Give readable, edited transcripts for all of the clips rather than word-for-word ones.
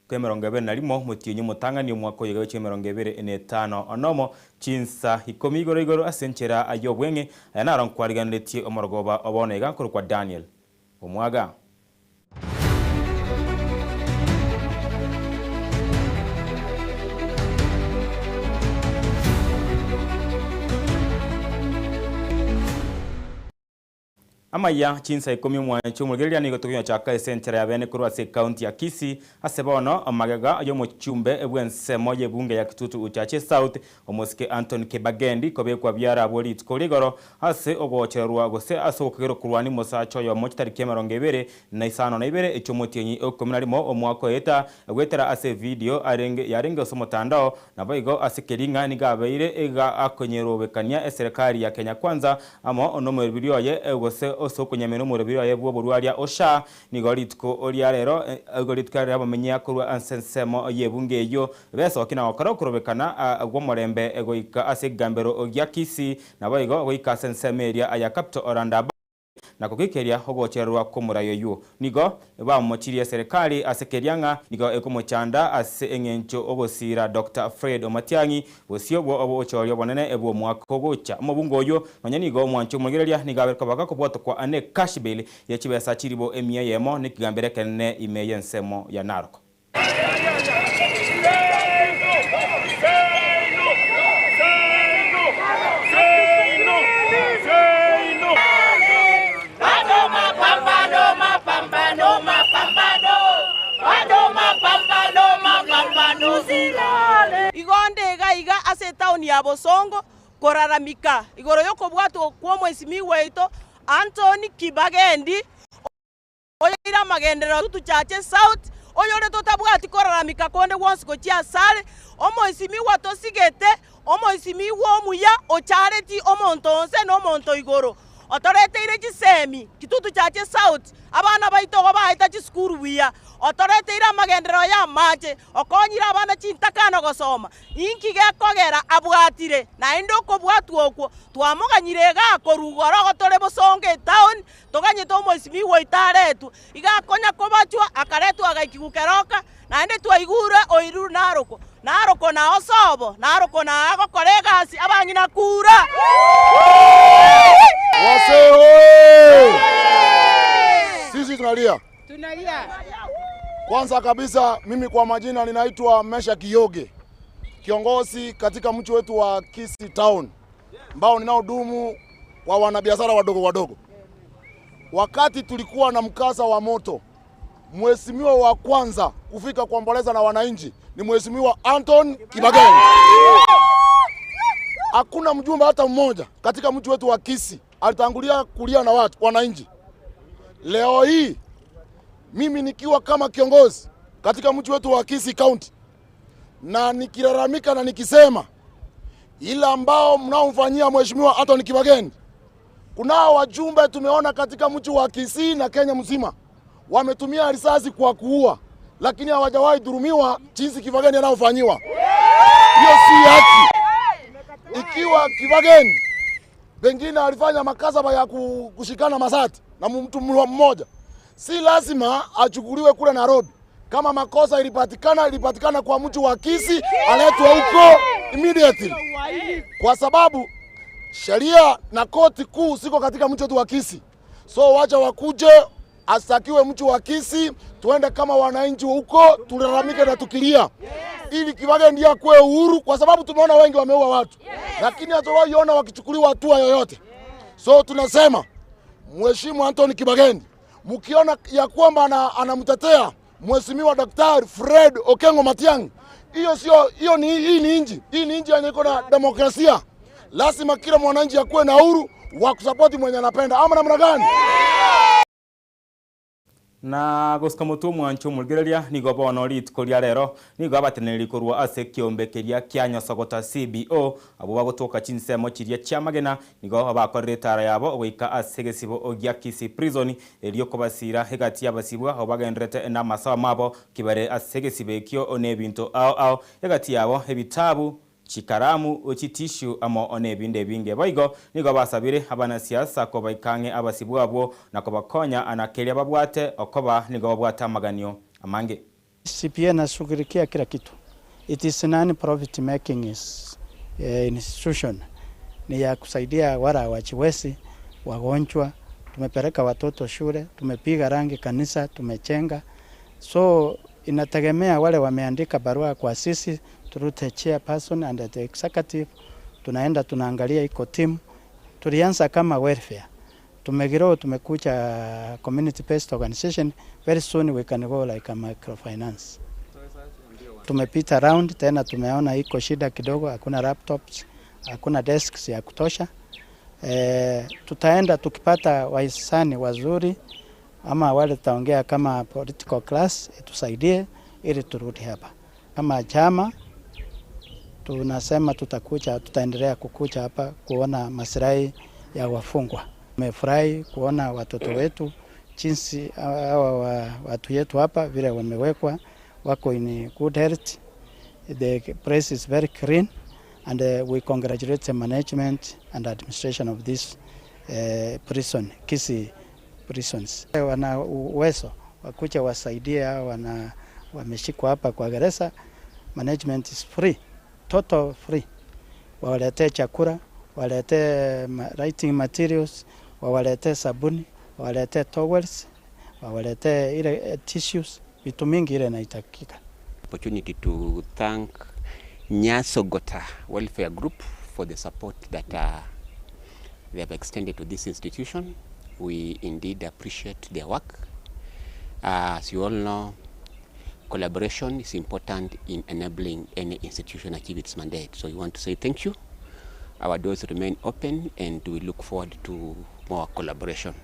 kemerongebere narimo mutinyu mutangani umwaka wa 2025 onomo chinsa ikomi igoro asenchera ayobwenge ayanaron kwariganitie omorogoba obonega kurukwa Daniel Omwaga. Amaya chinsa ikomi mwancho mulgeria ni gotokinya chaka center ya bene kurwa se county ya Kisii asebono amagaga yo mochumbe ebwensemo yebunge ya Kitutu Uchache South omoske Anton Kibagendi kobekwa byara bolit koligoro ase ogocherwa gose asokero kurwani mosacho yo mochitari kemerongevere na isano na ibere echomotienyi okominarimo omwako eta gwetera ase video yarenge somotandao na boigo asekeringa ni gabeire ega akonyerobekania eserikali ya Kenya Kwanza amo onomerbirio ye egose osokunyameno murabiro yebwo burwaria osha ni golitko oliarero golitkarira abamenya kurwa ansensemo yebunge yo beso kina okaro kurobekana agomorembe egoika asegambero ogya Kisii na boigo goika sensemeria aya kapto oranda na kukikeria hogocherwa komurayo yu nigo bamuchirie serikali asekerianga nigo ekomochanda ase engencho obosira Dr. Fred Omatiangi bosiobwo obochorio bonene ebwo mwaka ogocha mobungoyo nonya nigo mwancho mugereria nigaberka baka bwoto kwa ane cashbill yechibesa chiribo emia yemo nikigambere kene imeye nsemo ya Narok. Iga ase town ya Bosongo koraramika igoro yoko bwatu kwa mwesimi weito Anton Kibagendi oyira magendero Uchache South oyore totabwati koraramika konde wonsi gochia sale omwesimi wato sigete omwesimi wo muya ochareti omontonse no monto igoro otorete ire gisemi Kitutu Uchache South abana baito baita chiskuru wiya otorete ira magendero ya mache okonyira abana chintakano gosoma inki gekogera abwatire na indoko bwatu okwo twamuganyirega korugoro gotore Bosonge town toganye to mwesimi woitaretu igakonya kobachwa akaretu agakigukeroka na ende twaigura oiru Naroko na osobo Naroko na agokoregasi abanyina kura Sisi tunalia. Kwanza kabisa mimi kwa majina ninaitwa Mesha Kiyoge, kiongozi katika mji wetu wa Kisii Town ambao ninaodumu wa wanabiashara wadogo. Wakati tulikuwa na mkasa wa moto, mheshimiwa wa kwanza kufika kuomboleza na wananchi ni mheshimiwa Anton Kibagendi. Hakuna mjumbe hata mmoja katika mji wetu wa Kisii alitangulia kulia na wananchi. Leo hii mimi nikiwa kama kiongozi katika mji wetu wa Kisii County na nikilalamika na nikisema ila ambao mnaomfanyia mheshimiwa Anton Kibagendi, kunao wajumbe tumeona katika mji wa Kisii na Kenya mzima wametumia risasi kwa kuua, lakini hawajawahi dhurumiwa jinsi Kibagendi anaofanyiwa. Hiyo si haki. Ikiwa Kibagendi pengine alifanya makasaba ya kushikana masati na mtu mmoja, si lazima achukuliwe kule Nairobi. Kama makosa ilipatikana kwa mtu wa Kisii, aletwe huko immediately. Kwa sababu sheria na koti kuu siko katika mtu wa Kisii. So wacha wakuje astakiwe mtu wa Kisii, tuende kama wananchi huko tulalamike na tukilia. Ili Kibagendi akue uhuru, kwa sababu tumeona wengi wameua watu. Lakini hatuwaiona wakichukuliwa hatua yoyote. So tunasema mheshimiwa Anton Kibagendi, mkiona ya kwamba anamtetea mheshimiwa Daktari Fred Okengo Matiang'i, hiyo ni inji. Hii ni inji yenye iko na demokrasia. Lazima kila mwananchi akue na uhuru wa kusupport mwenye anapenda. Ama namna gani? Na goskamutu mwancho mulgereria nigo bonorit koria rero nigo abateneri korwa ase kiombekeria kyanyo sogota CBO abo bagotoka chinsemo chiria chamagena nigo abakorretara yabo ogoika ase gesibo ogya Kisii prison elio kobasira hegati yabasibwa obagendrete na masawa mabo kibare ase gesibekyo onebinto ao hegati yabo ebitabu chikaramu ochitishu amo onebinde binge boigo nigo basabire abana siasa ko baikange abasibwabo na ko bakonya anakelia babwate okoba nigo babwata maganyo amange CPA nashughulikia kila kitu. It is non-profit making institution. Ni ya kusaidia wale wachiwezi, wagonjwa, tumepeleka watoto shule, tumepiga rangi kanisa, tumechenga. So inategemea wale wameandika barua kwa sisi, through the chairperson and the executive, tunaenda tunaangalia iko team. Tulianza kama welfare. Tumegrow, tumekuja community based organization. Very soon we can go like a microfinance. Tumepita round tena, tumeona iko shida kidogo, hakuna laptops, hakuna desks ya kutosha. Tutaenda tukipata wahisani wazuri ama wale taongea kama political class tusaidie ili turudi hapa. Kama chama tunasema tutaendelea kukuja hapa kuona maslahi ya wafungwa. Tumefurahi kuona watoto wetu jinsi watu yetu hapa vile wamewekwa, wako in good health. The place is very clean and we congratulate the management and administration of this prison, Kisii prisons. Wana uwezo wakuja wasaidie, wameshikwa hapa kwa gereza. Management is free, total free. Wawaletee chakula, wawaletee writing materials, wawaletee sabuni, wawaletee towels, wawaletee ile tissues, vitu mingi ile inaitakika. Opportunity to thank Nyasogota Welfare Group for the support that they have extended to this institution. We indeed appreciate their work. As you all know, collaboration is important in enabling any institution achieve its mandate. So we want to say thank you. Our doors remain open and we look forward to more collaboration.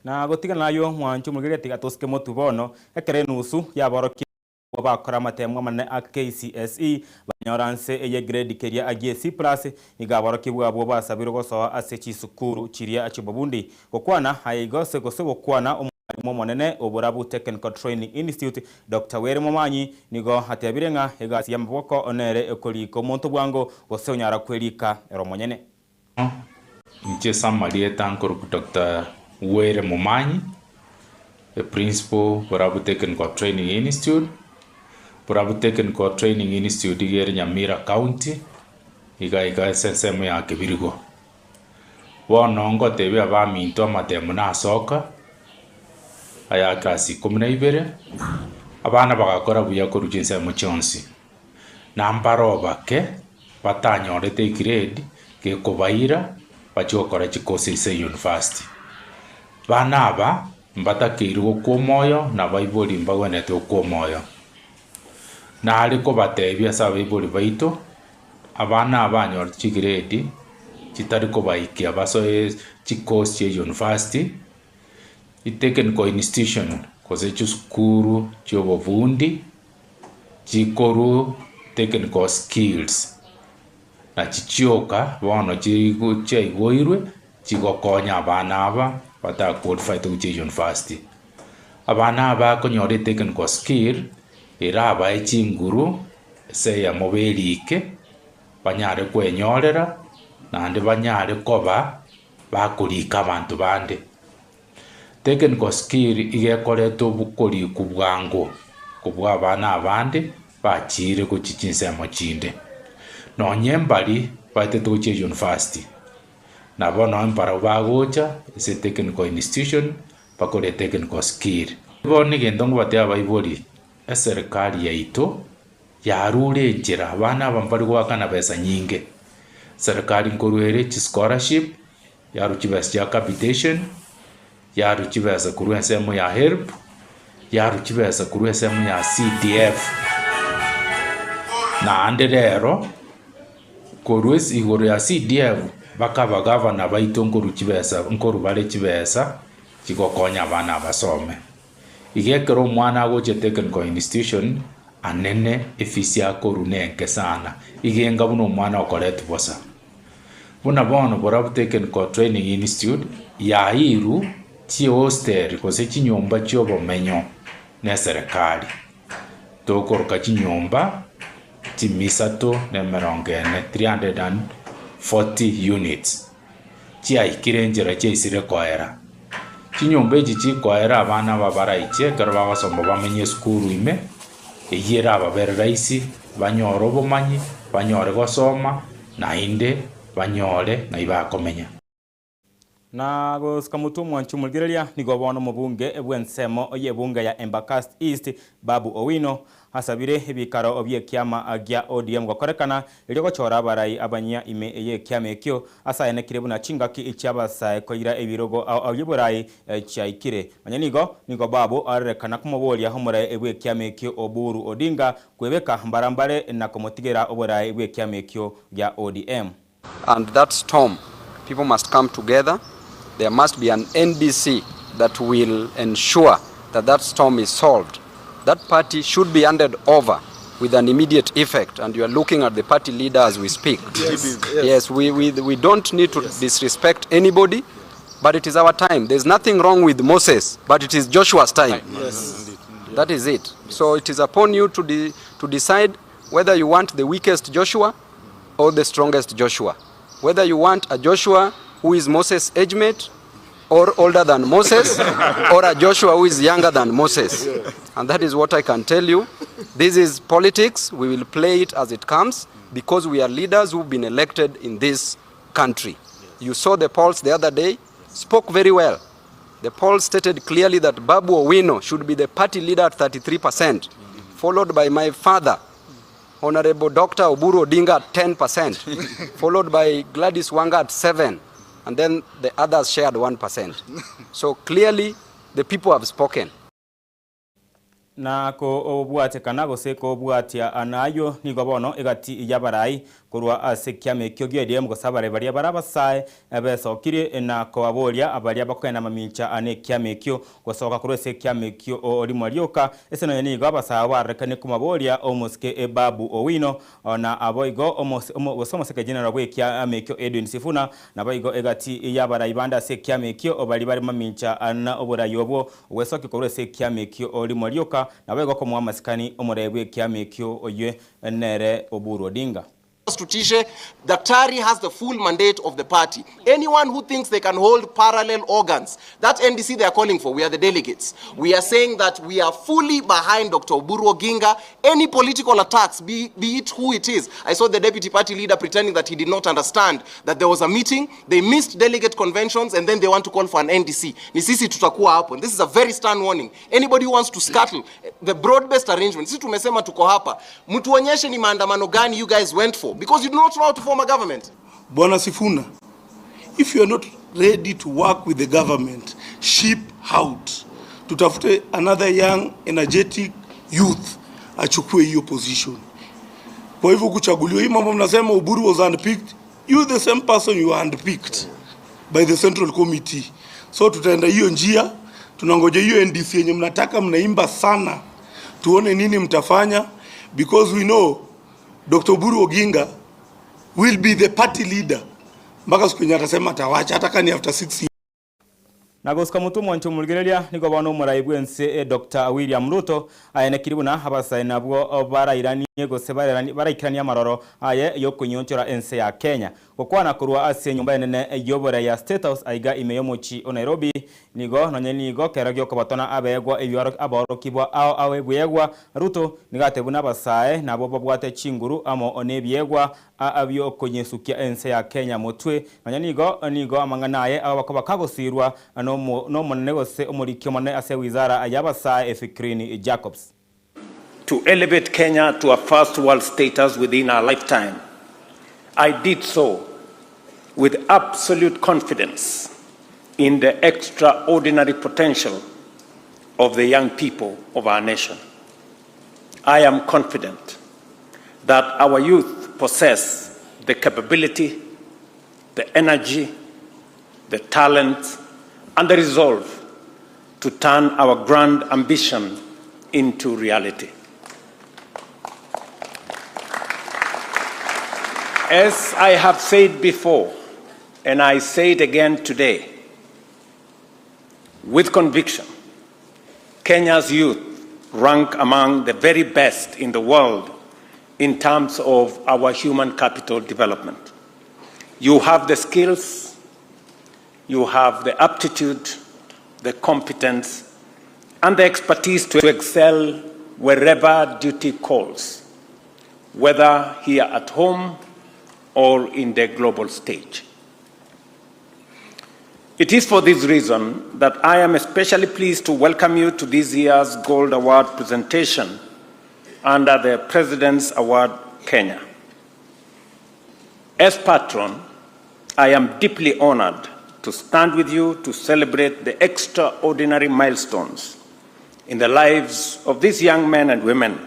Na gotigana nayo mwanchu mugire tiga toske motubono ekere nusu ya boroki bakora matemwa mane a KCSE banyoranse eye grade keria agie C+ igaboroki bwabo basabiro gosoa asechi sukuru chiria achibobundi gokwana haigose gose gokwana umwarimu monene oburabu Technical Training Institute Dr. Were Momanyi nigo hatebirenga egasi ya mboko onere ekoliko monto bwango gose onyara kwelika eromonyene Nche Samaria tankoro Dr. Were Momanyi, the principal Burabu Technical Training Institute. Burabu Technical Training Institute igere Nyamira County iga sensemo ya Kibirigo. Wonongo tebe abaminto amatemo na soka aya kasi 12 abana bagakora buya korujinse mu chonsi. Nambaro bake batanyorete grade ke kobaira bachokora chikosi se university. Bana aba mbatakirwo kwa moyo na Bible mbagwenete kwa moyo. Na aliko batebya sa Bible baito abana abanyor chigiredi chitariko baiki abaso chikosi che university iteken ko institution koze chukuru chobovundi chikoru technical skills na chichioka bono chigoirwe chigokonya abana aba bata qualify to university. Abana aba konyore technical skill era aba chinguru se ya moberike banyare kwenyorera nande banyare koba bakurika abantu bande. Technical skill igekoreto bukori kubwango kubwa abana abande bachire kuchichinse mochinde no nyembali bate to university na bono mpara bagocha ise technical institution bakore technical skill boni gendongo bate abaibori serikali yaito yarure njira abana bambari gwakana pesa nyinge. Serikali nkoruere chi scholarship yaruchibesa ya capitation yaruchibesa kuruensemo ya help yaruchibesa kuruensemo ya CDF na anderero koruesi igoro ya CDF bakaba governor baito nkoruchibesa nkorubare chibesa chigokonya abana basome. Igekero mwana agoche technical institution anene efisia korunenke sana igenga buno mwana okoretu bosa buna bono Burabu Technical Training Institute ya iru ti hostel kose chinyomba chobomenyo ne serikali tokoroka chinyomba timisato ne merongene 340 units chia ikirenjera chia isire koera chinyomba echi chikoera abana babaraiche kero bagosoma bamenye skuru ime eyera ababerera isi banyore obomanyi banyore gosoma nainde banyore na ibakomenya na gusika mutu mwanchu mulgerelia nigo bono mubunge ebwensemo oyebunga ya Embakasi East Babu Owino hasabire ebikaro obye kiama gya ODM gokorekana ilio gochora abarai abanya ime eye kiama ekyo asayene kirebu na chingaki icyabasa koira ebirogo abyeborai chaikire manyanigo nigo Babu arekana kumobolia homora ebwe kiama ekyo Oburu Odinga kwebeka mbarambare na komotigera oborai ebwe kiama ekyo gya ODM. And that storm, people must come together. There must be an NDC that will ensure that that storm is solved. That party should be handed over with an immediate effect, and you are looking at the party leader as we speak. Yes, we don't need to disrespect anybody, but it is our time. There's nothing wrong with Moses, but it is Joshua's time. Yes. That is it. So it is upon you to decide whether you want the weakest Joshua or the strongest Joshua. Whether you want a Joshua who is Moses' age mate, or older than Moses, or a Joshua who is younger than Moses. And that is what I can tell you. This is politics. We will play it as it comes, because we are leaders who've been elected in this country. You saw the polls the other day, spoke very well. The polls stated clearly that Babu Owino should be the party leader at 33%, followed by my father, Honorable Dr. Oburu Odinga at 10%, followed by Gladys Wanga at 7%, and then the others shared 1%. So clearly, the people have spoken. Na ko obwate kana gose ko obwatia anayo ni gobono egati yabarai kurwa asekyame kyogye DM gosabare bari barabasaye ebesokire na ko abolia abali abakwena mamincha ane kyame kyo gosoka kuro sekyame kyo oli marioka eseno yani gabasa barekane kumabolia omuske Babu Owino na aboigo omosomo seke general bwe kyame kyo Edwin Sifuna na boigo egati yabarai banda sekyame kyo obali bari mamincha ana oborayobo wesoke kuro sekyame kyo oli marioka na wego ko muamasikani omorebwe kiamekyo oye nere Oburu Odinga. Tutishe, Daktari has the full mandate of the party. Anyone who thinks they can hold parallel organs, that NDC they are calling for, we are the delegates. We are saying that we are fully behind Dr. Oburu Oginga. Any political attacks, be it who it is. I saw the deputy party leader pretending that he did not understand that there was a meeting, they missed delegate conventions, and then they want to call for an NDC. Ni sisi tutakuwa hapo. And this is a very stern warning. Anybody who wants to scuttle the broad-based arrangement, sisi tumesema tuko hapa. Mtuonyeshe ni maandamano gani you guys went for. Because you do not know how to form a government. Bwana Sifuna, if you are not ready to work with the government, ship out. Tutafute another young, energetic youth achukue hiyo position. Kwa hivyo kuchaguliwa hii mambo mnasema Oburu was handpicked, you the same person you are handpicked by the Central Committee. So tutaenda hiyo njia, tunangoja hiyo NDC yenye mnataka mnaimba sana. Tuone nini mtafanya, because we know Dr. Oburu Oginga will be the party leader. Mpaka siku nyata sema atawacha hata kani after 6 years. Nagosika mutu mwancho mulgerelia niko bano muraibwense Dr. William Ruto ayene kiribuna abasai nabwo barairani gose baraikirania maroro aye yokunyonchora ense ya Kenya kokwana kurwa ase nyumba nene yobora ya State House aiga imeyomochi o Nairobi nigo nonyenigo keragyo kobatona abegwa ebyaro aborokibwa awebwegwa Ruto nigatebuna abasai nabo babwate chinguru amo onebyegwa abyo konyesukia ense ya Kenya motwe nigo amanganaye abakoba kagosirwa no monegose omurikyo mone ase wizara ayabasai Fikrini Jacobs to elevate Kenya to a first world status within our lifetime. I did so with absolute confidence in the extraordinary potential of the young people of our nation. I am confident that our youth possess the capability, the energy, the talent, and the resolve to turn our grand ambition into reality. As I have said before, and I say it again today, with conviction, Kenya's youth rank among the very best in the world in terms of our human capital development. You have the skills, you have the aptitude, the competence, and the expertise to excel wherever duty calls, whether here at home or in the global stage. It is for this reason that I am especially pleased to welcome you to this year's Gold Award presentation under the President's Award Kenya. As patron, I am deeply honored to stand with you to celebrate the extraordinary milestones in the lives of these young men and women,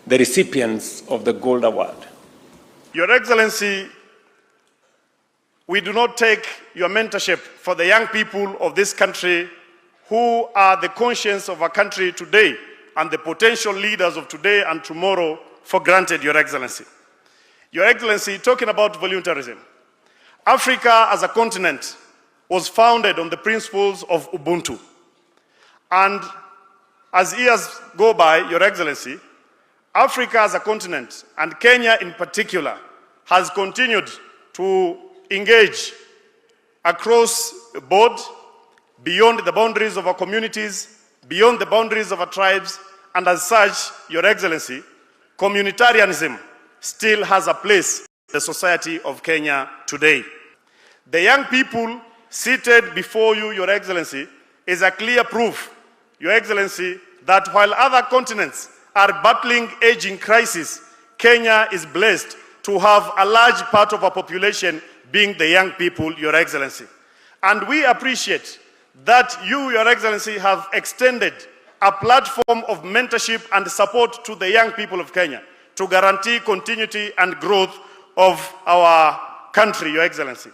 the recipients of the Gold Award. Your Excellency, we do not take your mentorship for the young people of this country who are the conscience of our country today and the potential leaders of today and tomorrow for granted, Your Excellency. Your Excellency, talking about voluntarism, Africa as a continent was founded on the principles of Ubuntu. And as years go by, Your Excellency, Africa as a continent, and Kenya in particular, has continued to engage across the board, beyond the boundaries of our communities, beyond the boundaries of our tribes, and as such, Your Excellency, communitarianism still has a place in the society of Kenya today. The young people seated before you, Your Excellency, is a clear proof, Your Excellency, that while other continents are battling aging crisis, Kenya is blessed to have a large part of our population being the young people, Your Excellency. And we appreciate that you, Your Excellency, have extended a platform of mentorship and support to the young people of Kenya to guarantee continuity and growth of our country, Your Excellency.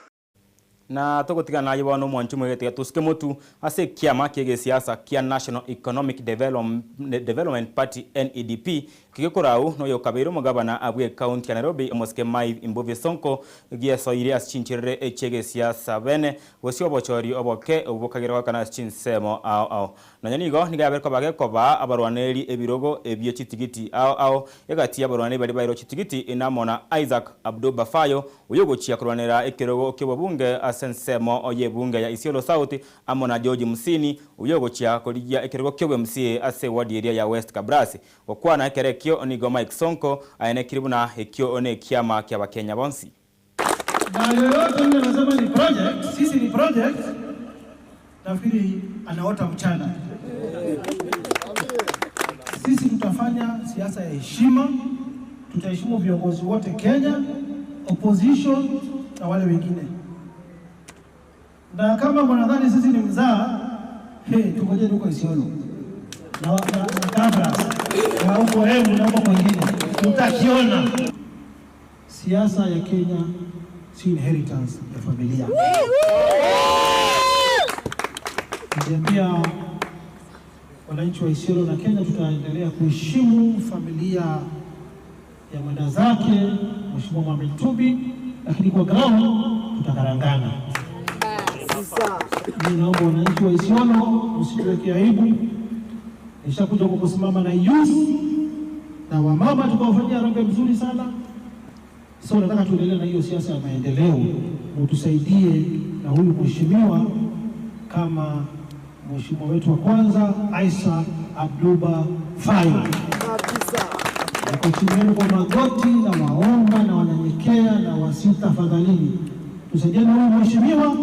Na togotiga na yibono mwanchu mwegete tuskimotu ase kiama kiege siasa kia National Economic Development Party NEDP kigekorau no yokabiro mugabana abwe county ya Nairobi Moske Maive Mbuvi Sonko gie soire aschinchirre echege siasa bene wosio bochori oboke obokagero kana achinsemo ao nanyanigo nigabe ko bage koba abarwaneri ebirogo ebye chitigiti ao yagati abarwaneri bali bayiro chitigiti inamona Isaac Abdul Bafayo uyogochia kurwanera ekirogo kibobunge sensemo oye bunge ya Isiolo South amona George Musini uyogochia kolijia ekirogo kyobe msie ase wadi area ya West Kabrasi okwana kerekio onigo Mike Sonko aene kiribuna ekio one kiama kia Kenya bonsi na yoyote yule anasema ni project, sisi ni project, nafikiri anaota mchana. Sisi tutafanya siasa ya heshima, tutaheshimu viongozi wote Kenya, opposition na wale wengine. Na kama mwanadhani sisi ni mzaa, tukoje huko Isiolo na Kabras na huko Embu na huko kwingine, tutakiona. Siasa ya Kenya si inheritance ya familia. Niambia wananchi wa Isiolo na Kenya, tutaendelea kuheshimu familia ya mwenda zake Mheshimiwa Mohamed Tumbi, lakini kwa ground tutakarangana. Mimi naomba wananchi wa Isiolo msituweke aibu. Nishakuja kusimama na youth na wamama tukawafanyia harambee mzuri sana. So nataka tuendelee na hiyo siasa ya maendeleo, utusaidie na huyu mheshimiwa kama mheshimiwa wetu wa kwanza Isaac Abdul Bafayo. Niko chini kwa magoti na waomba na wanyenyekea na wasita fadhalini. Tusaidie na huyu mheshimiwa,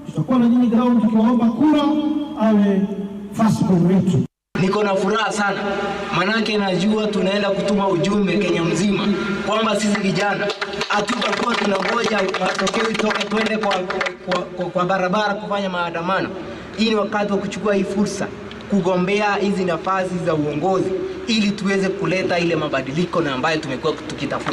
tutakuwa na nyinyi ground tukiwaomba kura awe first born wetu. Niko na furaha sana, manake najua tunaenda kutuma ujumbe Kenya mzima kwamba sisi vijana hatutakuwa tunangoja matokeo itoke twende kwa barabara kufanya maandamano. Hii ni wakati wa kuchukua hii fursa kugombea hizi nafasi za uongozi ili tuweze kuleta ile mabadiliko na ambayo tumekuwa tukitafuta.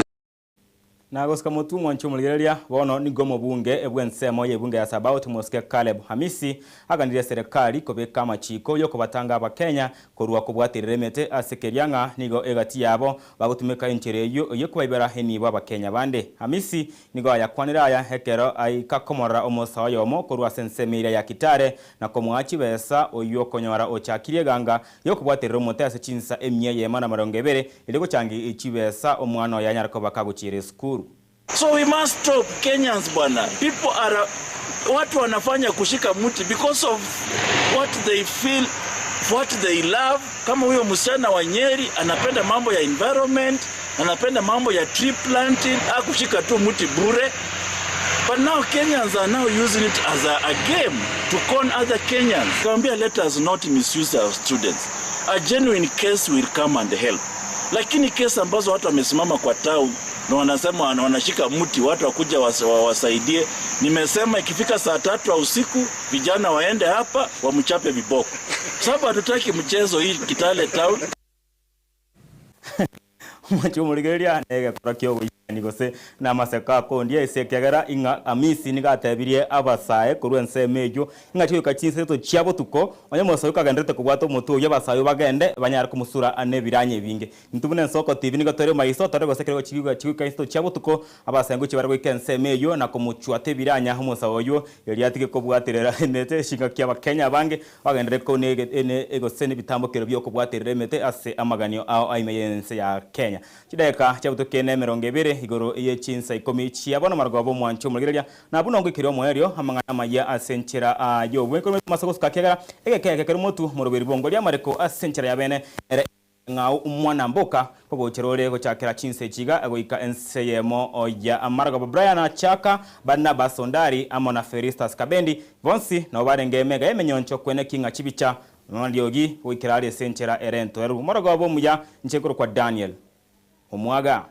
Na goska motu mwancho muligereria bono ni gomo bunge ebwensemo ye bunge ya Sabauti Moske Caleb Hamisi agandire serikali kobeka machiko yo kubatanga aba Kenya korwa kubwatirire mete asekerianga nigo egati yabo bagutumika inchere yo kubaibera heni baba Kenya bande. Hamisi nigo yakwanira aya hekero ai kakomora omosawa yomo korwa sensemira ya Kitare na komwachi besa oyo konyora ochakirie ganga yo kubwatirire mote asechinsa emye yema na marongevere ile gochangi ichibesa omwana ya nyarako bakaguchire skuru. So we must stop Kenyans bwana. People are watu wanafanya kushika mti because of what they feel, what they love. Kama huyo msichana wa Nyeri anapenda mambo ya environment, anapenda mambo ya tree planting, akushika tu mti bure. But now Kenyans are now using it as a game to con other Kenyans. Kambia, let us not misuse our students. A genuine case will come and help. Lakini kesi ambazo watu wamesimama kwa town na wanasema wanashika mti, watu wakuja wasaidie. Nimesema ikifika saa 3 ya usiku vijana waende hapa wamchape viboko. Sababu hatutaki mchezo hii Kitale town. Mwachomuligeria nege kurakyo nigose na maseka kondia isekegera inga amisi nigatebirie abasaye kurwense mejo ingati ukachinse to chiabo tuko onyemoso ukagandete kubwato mutu yabasaye bagende banyara kumusura ane biranye binge ntubune soko tv nigatore maiso tore gosekero chiguka isto chiabo tuko abasengo chibargo ikense mejo na kumuchwate biranya humusawoyo yariatike kubwatirera emete shinga kya Kenya bange bagendere ko ene egosene bitambokero byo kubwatirera emete ase amaganio ao aimeyense ya Kenya chideka chabutokene 20 igoro ye chinsa ikomi chiabona margobo mwancho muligeria na buno ngikiro mwerio amangana maya asenchera yobwe ko masoko skakegera egekeke mutu murubiri bongo lya mareko asenchera yabene ngau umwana mboka ko cherore ko chakera chinse chiga agoika enseyemo oya amargobo Brian Achaka Barnabas Sondari amona Feristas Kabendi bonsi na barenge mega emenyoncho kwene kinga chibicha ndiogi wikirali senchera erento eru margobo muya nchekoro kwa Daniel Omwaga.